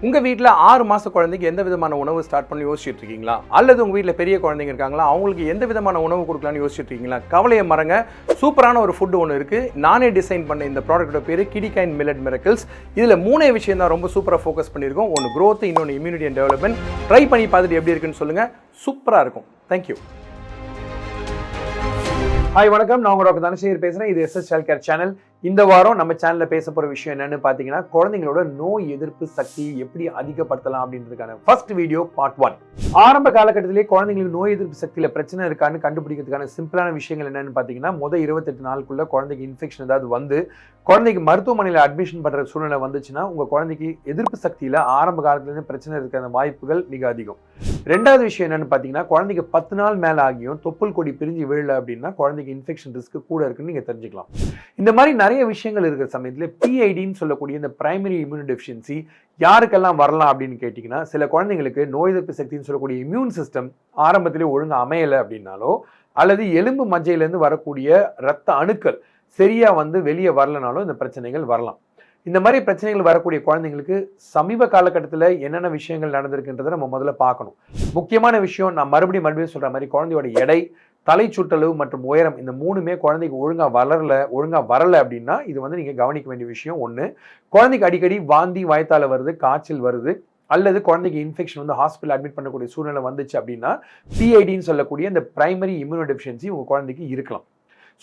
உங்கள் வீட்டில் 6 மாத குழந்தைக்கு எந்த விதமான உணவு ஸ்டார்ட் பண்ணி யோசிச்சுட்டு இருக்கீங்களா? அல்லது உங்கள் வீட்டில் பெரிய குழந்தைங்க இருக்காங்களா, அவங்களுக்கு எந்த விதமான உணவு கொடுக்கலான்னு யோசிச்சுட்டு இருக்கீங்களா? கவலையை மறங்க, சூப்பரான ஒரு ஃபுட்டு ஒன்று இருக்குது. நானே டிசைன் பண்ண இந்த ப்ராடக்ட்டோட பேர் கிடிகைன் மில்லட் மிரக்கிள்ஸ். இதில் 3 விஷயம் தான் ரொம்ப சூப்பராக ஃபோக்கஸ் பண்ணியிருக்கோம். ஒன்று growth, இன்னொன்று இம்யூனிட்டி அண்ட் டெவலப்மெண்ட். ட்ரை பண்ணி பார்த்துட்டு எப்படி இருக்குன்னு சொல்லுங்கள். சூப்பராக இருக்கும். தேங்க்யூ. ஹாய் வணக்கம், நான் உங்கள் டாக்டர் தனசேகர் பேசுகிறேன். இது SS Child Care சேனல். இந்த வாரம் நம்ம சேனலில் பேச போகிற விஷயம் என்னன்னு பார்த்தீங்கன்னா, குழந்தைங்களோட நோய் எதிர்ப்பு சக்தியை எப்படி அதிகப்படுத்தலாம் அப்படின்றதுக்கான ஃபர்ஸ்ட் வீடியோ பார்ட் 1. ஆரம்ப காலகட்டத்திலேயே குழந்தைங்களுக்கு நோய் எதிர்ப்பு சக்தியில் பிரச்சனை இருக்கான்னு கண்டுபிடிக்கிறதுக்கான சிம்பிளான விஷயங்கள் என்னன்னு பார்த்தீங்கன்னா, முதல் 28 நாளுக்குள்ள குழந்தைக்கு இன்ஃபெக்ஷன் ஏதாவது வந்து குழந்தைக்கு மருத்துவமனையில் அட்மிஷன் பண்ணுற சூழ்நிலை வந்துச்சுன்னா, உங்கள் குழந்தைக்கு எதிர்ப்பு சக்தியில் ஆரம்ப காலத்துலேருந்து பிரச்சனை இருக்கிற வாய்ப்புகள் மிக அதிகம். ரெண்டாவது விஷயம் என்னன்னு பார்த்தீங்கன்னா, குழந்தைக்கு 10 நாள் மேலே ஆகியும் தொப்புள் கொடி பிரிஞ்சு விழல அப்படின்னா குழந்தைக்கு இன்ஃபெக்ஷன் ரிஸ்க் கூட இருக்குன்னு நீங்கள் தெரிஞ்சுக்கலாம். இந்த மாதிரி நிறைய விஷயங்கள் இருக்கிற சமயத்தில் PIDன்னு சொல்லக்கூடிய இந்த பிரைமரி இம்யூன் டெஃபிஷியன்சி யாருக்கெல்லாம் வரலாம் அப்படின்னு கேட்டிங்கன்னா, சில குழந்தைங்களுக்கு நோய் எதிர்ப்பு சக்தின்னு சொல்லக்கூடிய இம்யூன் சிஸ்டம் ஆரம்பத்திலே ஒழுங்காக அமையலை அப்படின்னாலோ, அல்லது எலும்பு மஜ்ஜையிலேருந்து வரக்கூடிய இரத்த அணுக்கள் சரியா வந்து வெளியே வரலனாலும் இந்த பிரச்சனைகள் வரலாம். இந்த மாதிரி பிரச்சனைகள் வரக்கூடிய குழந்தைங்களுக்கு சமீப காலகட்டத்தில் என்னென்ன விஷயங்கள் நடந்திருக்குன்றதை நம்ம முதல்ல பார்க்கணும். முக்கியமான விஷயம், நான் மறுபடியும் சொல்கிற மாதிரி, குழந்தையோட எடை, தலை சுற்றளவு மற்றும் உயரம், இந்த 3மே குழந்தைக்கு ஒழுங்காக வரலை அப்படின்னா இது வந்து நீங்கள் கவனிக்க வேண்டிய விஷயம். ஒன்று, குழந்தைக்கு அடிக்கடி வாந்தி, வாய்த்தால வருது, காய்ச்சல் வருது, அல்லது குழந்தைக்கு இன்ஃபெக்ஷன் வந்து ஹாஸ்பிட்டல் அட்மிட் பண்ணக்கூடிய சூழ்நிலை வந்துச்சு அப்படின்னா PIDன்னு சொல்லக்கூடிய இந்த பிரைமரி இம்யூனோ டெஃபிஷியன்சி உங்கள் குழந்தைக்கு இருக்கலாம்.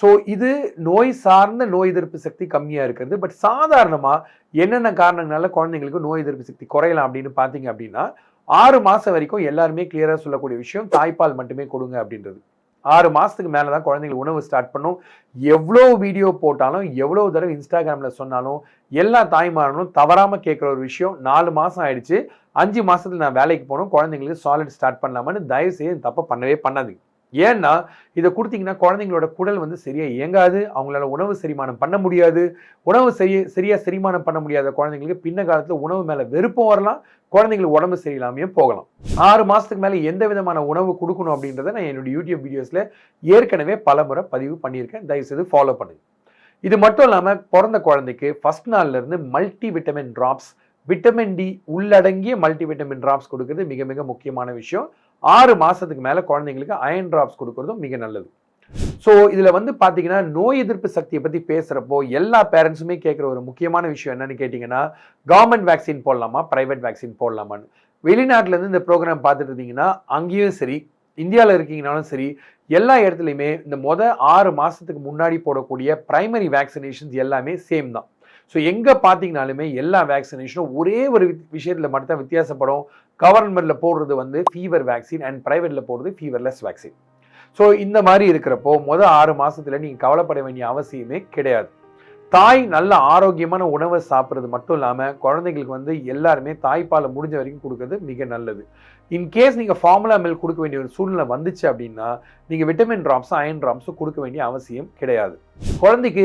ஸோ இது நோய் சார்ந்த நோய் எதிர்ப்பு சக்தி கம்மியாக இருக்கிறது. பட் சாதாரணமாக என்னென்ன காரணங்களால குழந்தைங்களுக்கு நோய் எதிர்ப்பு சக்தி குறையலாம் அப்படின்னு பார்த்தீங்க அப்படின்னா, 6 மாதம் வரைக்கும் எல்லாருமே கிளியராக சொல்லக்கூடிய விஷயம் தாய்ப்பால் மட்டுமே கொடுங்க அப்படின்றது. 6 மாதத்துக்கு மேலே தான் குழந்தைங்களுக்கு உணவு ஸ்டார்ட் பண்ணும். எவ்வளோ வீடியோ போட்டாலும், எவ்வளோ தடவை இன்ஸ்டாகிராமில் சொன்னாலும், எல்லா தாய்மார்களும் தவறாமல் கேட்குற ஒரு விஷயம், 4 மாதம் ஆயிடுச்சு, 5 மாதத்துல நான் வேலைக்கு போகணும், குழந்தைங்களுக்கு சாலிட் ஸ்டார்ட் பண்ணலாமான்னு தயவு செய்து தப்பை பண்ணவே பண்ணாதீங்க. ஏன்னா இதை கொடுத்தீங்கன்னா குழந்தைங்களோட குடல் வந்து சரியா இயங்காது, அவங்களால உணவு செரிமானம் பண்ண முடியாது. உணவு சரியா செரிமானம் பண்ண முடியாத குழந்தைங்களுக்கு பின்ன காலத்துல உணவு மேல வெறுப்பும் வரலாம், குழந்தைங்களுக்கு உடம்பு சரியில்லாமையும் போகலாம். 6 மாசத்துக்கு மேல எந்த விதமான உணவு கொடுக்கணும் அப்படின்றத நான் என்னுடைய யூடியூப் வீடியோஸ்ல ஏற்கனவே பல முறை பதிவு பண்ணியிருக்கேன். தயவு செய்து ஃபாலோ பண்ணுங்க. இது மட்டும் இல்லாம பிறந்த குழந்தைக்கு ஃபர்ஸ்ட் நாள்ல இருந்து multi vitamin drops, vitamin D உள்ளடங்கிய மல்டி விட்டமின் டிராப்ஸ் கொடுக்கறது மிக மிக முக்கியமான விஷயம். 6 மாசத்துக்கு மேல குழந்தைங்களுக்கு அயன் டிராப்ஸ் கொடுக்கறதும் மிக நல்லது. ஸோ இதுல வந்து பாத்தீங்கன்னா, நோய் எதிர்ப்பு சக்தியை பத்தி பேசுறப்போ எல்லா பேரண்ட்ஸுமே கேட்குற ஒரு முக்கியமான விஷயம் என்னன்னு கேட்டீங்கன்னா, கவர்மெண்ட் வேக்சின் போடலாமா, பிரைவேட் வேக்சின் போடலாமான்னு. வெளிநாட்டுல இருந்து இந்த ப்ரோக்ராம் பார்த்துட்டு இருந்தீங்கன்னா, அங்கேயும் சரி, இந்தியாவில் இருக்கீங்கனாலும் சரி, எல்லா இடத்துலையுமே இந்த 6 மாசத்துக்கு முன்னாடி போடக்கூடிய பிரைமரி வேக்சினேஷன்ஸ் எல்லாமே சேம் தான். ஸோ எங்கே பார்த்தீங்கனாலுமே எல்லா வேக்சினேஷனும் ஒரே ஒரு விஷயத்தில் மட்டும் தான் வித்தியாசப்படும். கவர்மெண்ட்ல போடுறது வந்து ஃபீவர் வேக்சின் அண்ட் பிரைவேட்ல போடுறது ஃபீவர்லெஸ் வேக்சின். ஸோ இந்த மாதிரி இருக்கிறப்போ 6 மாசத்துல நீங்கள் கவலைப்பட வேண்டிய அவசியமே கிடையாது. தாய் நல்ல ஆரோக்கியமான உணவை சாப்பிட்றது மட்டும் இல்லாமல் குழந்தைங்களுக்கு வந்து எல்லாருமே தாய்ப்பாலை முடிஞ்ச வரைக்கும் கொடுக்கறது மிக நல்லது. இன்கேஸ் நீங்கள் ஃபார்முலா மில்க் கொடுக்க வேண்டிய ஒரு சூழ்நிலை வந்துச்சு அப்படின்னா நீங்கள் விட்டமின் ட்ராப்ஸும் அயன் ட்ராப்ஸும் கொடுக்க வேண்டிய அவசியம் கிடையாது. குழந்தைக்கு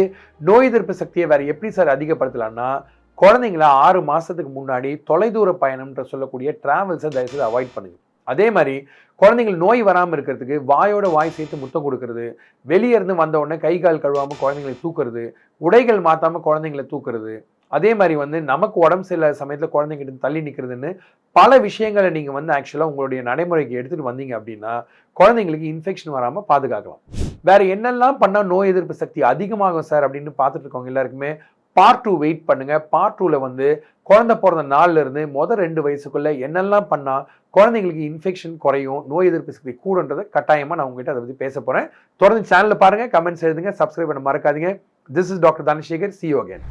நோய் எதிர்ப்பு சக்தியை வேற எப்படி சார் அதிகப்படுத்தலாம்னா, குழந்தைங்கள 6 மாசத்துக்கு முன்னாடி தொலைதூர பயணம்ன்ற சொல்லக்கூடிய டிராவல்ஸை தயவுசெய்து அவாய்ட் பண்ணுங்க. அதே மாதிரி குழந்தைங்களுக்கு நோய் வராமல் இருக்கிறதுக்கு வாயோட வாய் சேர்த்து முத்தம் கொடுக்கறது, வெளியே இருந்து வந்த உடனே கை கால் கழுவாமல் குழந்தைங்களை தூக்குறது, உடைகள் மாற்றாமல் குழந்தைங்களை தூக்குறது, அதே மாதிரி வந்து நமக்கு உடம்பு சில சமயத்தில் குழந்தைங்கிட்ட தள்ளி நிற்கிறதுன்னு பல விஷயங்களை நீங்கள் வந்து ஆக்சுவலாக உங்களுடைய நடைமுறைக்கு எடுத்துகிட்டு வந்தீங்க அப்படின்னா குழந்தைங்களுக்கு இன்ஃபெக்ஷன் வராமல் பாதுகாக்கலாம். வேற என்னெல்லாம் பண்ணால் நோய் எதிர்ப்பு சக்தி அதிகமாகும் சார் அப்படின்னு பார்த்துட்டு இருக்கவங்க எல்லாருக்குமே பார்ட் 2 வெயிட் பண்ணுங்க. பார்ட் 2ல வந்து குழந்தை பிறந்த நாள்ல இருந்து முதல் 2 வயசுக்குள்ள என்னெல்லாம் பண்ணா குழந்தைங்களுக்கு இன்ஃபெக்ஷன் குறையும், நோய் எதிர்ப்பு சக்தி கூடன்றதை கட்டாயமா நான் உங்ககிட்ட அதை பத்தி பேச போறேன். தொடர்ந்து சேனல்ல பாருங்க, கமெண்ட்ஸ் எழுதுங்க, சப்ஸ்கிரைப் பண்ண மறக்காதீங்க. This is Dr. Dhanashekhar. See you again.